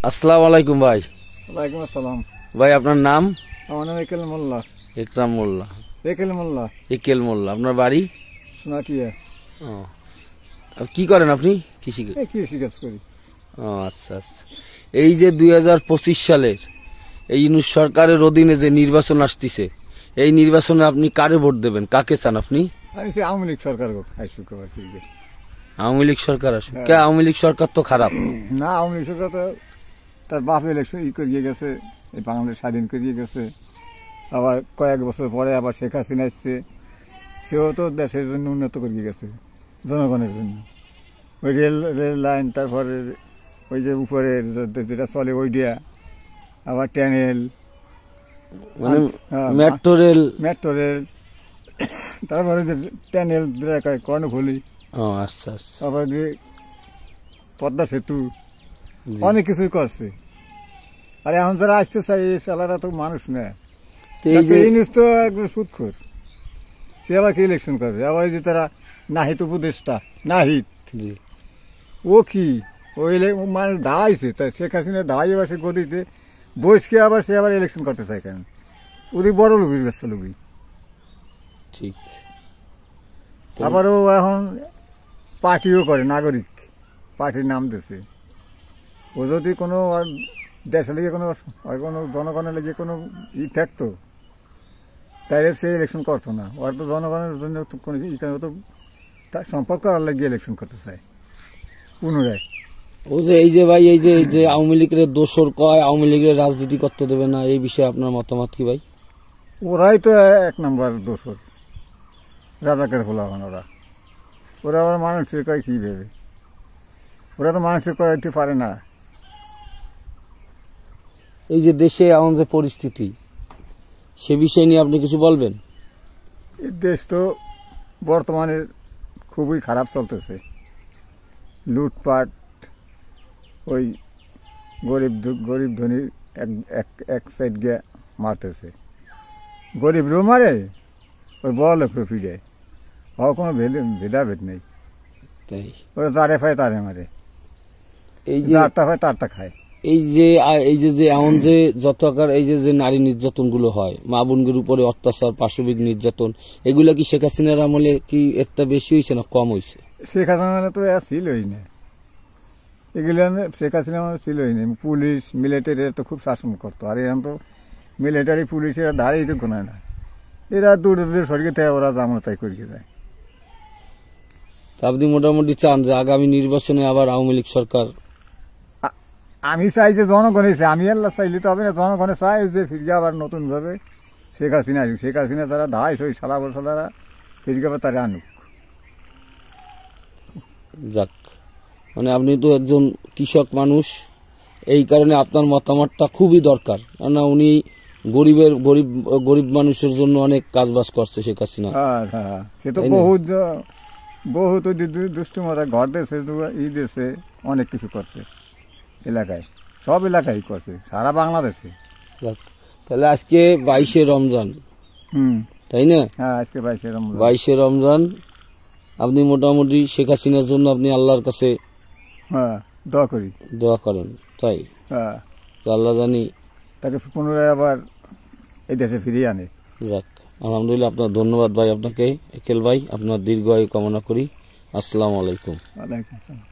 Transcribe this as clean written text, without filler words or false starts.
আসসালামু আলাইকুম ভাই। ওয়ালাইকুম আসসালাম। ভাই আপনার নাম? আমার নাম একেল মোল্লা। একরাম মোল্লা। একেল মোল্লা। একেল মোল্লা। আপনার বাড়ি? সোনাটিয়া। কি করেন আপনি? কৃষি কাজ করি। আচ্ছা আচ্ছা। এই যে 2025 সালের এই ইউনূস সরকারের অধীনে যে নির্বাচন আসতেছে, এই নির্বাচনে আপনি কারে ভোট দেবেন? কাকে চান আপনি? আমি আওয়ামী লীগ সরকার আওয়ামী লীগ সরকার আসুক। কে? আওয়ামী লীগ সরকার তো খারাপ না। আওয়ামী লীগ সরকার তো তার বাপ ইলেকশন করিয়ে গেছে, এই বাংলাদেশ স্বাধীন করিয়ে গেছে। আবার কয়েক বছর পরে আবার শেখ হাসিনা এসছে, সেও তো দেশের জন্য উন্নত করিয়ে গেছে, জনগণের জন্য। ওই রেল লাইন, তারপরে ওই যে উপরের যেটা চলে ওইটা, আবার ট্যানেল, মানে মেট্রো রেল, তারপরে যে ট্যানেল কর্ণফুলি, আচ্ছা আচ্ছা, তারপরে যে পদ্মা সেতু, অনেক কিছুই করছে। আর এখন যারা আসতে চাই এই সালারা তো মানুষ না। এই নিউজ তো একদম সুদখোর। সে আবার কি ইলেকশন করবে? আবার যে তারা নাহিদ উপদেষ্টা, নাহিদ ও কি ওই মানুষ দাঁড়াইছে, তাই শেখ হাসিনা দাঁড়াই আবার সে গদিতে বসকে আবার সে আবার ইলেকশন করতে চায় কেন? ওদের বড় লোকের ব্যস্ত লোকই ঠিক। আবারও এখন পার্টিও করে, নাগরিক পার্টির নাম দিয়েছে। ও যদি কোনো দেশের লেগে কোনো জনগণের লেগে কোনো থাকতো, তাইলে সে ইলেকশন করতো না। ওর তো জনগণের জন্য কোনো তো সম্পদ করার লাগিয়ে ইলেকশন করতে চায় পুনরায়। ও যে এই যে ভাই, এই যে আওয়ামী লীগের দোসর কয় আওয়ামী লীগের রাজনীতি করতে দেবে না, এই বিষয়ে আপনার মতামত কি ভাই? ওরাই তো এক নম্বর দোসর, রাজাকার ফোলাবান। ওরা আবার মানুষের কয় কি ভেবে? ওরা তো মানুষের কয়াইতে পারে না। এই যে দেশে এমন যে পরিস্থিতি, সে বিষয় নিয়ে আপনি কিছু বলবেন? এই দেশ তো বর্তমানে খুবই খারাপ চলতেছে। লুটপাট, ওই গরিব ধনী এক সাইড গিয়ে মারতেছে। গরিবরও মারে, ওই বড় লোকেরও ফিরে। ওর কোনো ভেদাভেদ নেই। ওরা তারে খায় তারে মারে, এই যে তারটা হয় তারটা খায়। এই যে এমন যে যত আকার এই যে নারী নির্যাতন গুলো হয়, মা বোনদের উপরে অত্যাচার, পাশবিক নির্যাতন, এগুলা কি শেখ হাসিনার আমলে কি একটা বেশি হয়েছে না কম হয়েছে? শেখ হাসিনা তো ছিলই না, এগুলো শেখ হাসিনা ছিলই না। পুলিশ মিলিটারি তো খুব শাসন করতো। আর এরকম তো মিলিটারি পুলিশের ধারেই তো গোনায় না। এরা দূর দূর সরিয়ে থেকে ওরা জামা তাই করিয়ে যায়। আপনি মোটামুটি চান যে আগামী নির্বাচনে আবার আওয়ামী লীগ সরকার? আমি চাই যে জনগণে চাই, আমি আল্লাহ চাইলে তো হবে না। জনগণে চাই যে ফিরে আবার নতুন ভাবে শেখ হাসিনা আসুক। শেখ হাসিনা তারা দাঁড়াইছে ওই সালা বসালারা ফিরে আবার তারা আনুক। যাক, মানে আপনি তো একজন কৃষক মানুষ, এই কারণে আপনার মতামতটা খুবই দরকার। কেননা উনি গরিব মানুষের জন্য অনেক কাজবাজ করছে শেখ হাসিনা। হ্যাঁ, সে তো বহুত দুষ্টুমতা ঘর দিয়েছে, ই দিয়েছে, অনেক কিছু করছে এলাকায়, সব এলাকায় করছে, সারা বাংলাদেশে। তাহলে আজকে 22শে রমজান, তাই না? হ্যাঁ, আজকে 22শে রমজান। আপনি মোটামুটি শেখ হাসিনার জন্য আপনি আল্লাহর কাছে দোয়া করেন, তাই? হ্যাঁ, আল্লাহ জানি তাকে পুনরায় আবার এই দেশে ফিরিয়ে আনে। যাক, আলহামদুলিল্লাহ। আপনার ধন্যবাদ ভাই, আপনাকে একেল ভাই, আপনার দীর্ঘ আয়ু কামনা করি। আসসালামু আলাইকুম। ওয়ালাইকুম আসসালাম।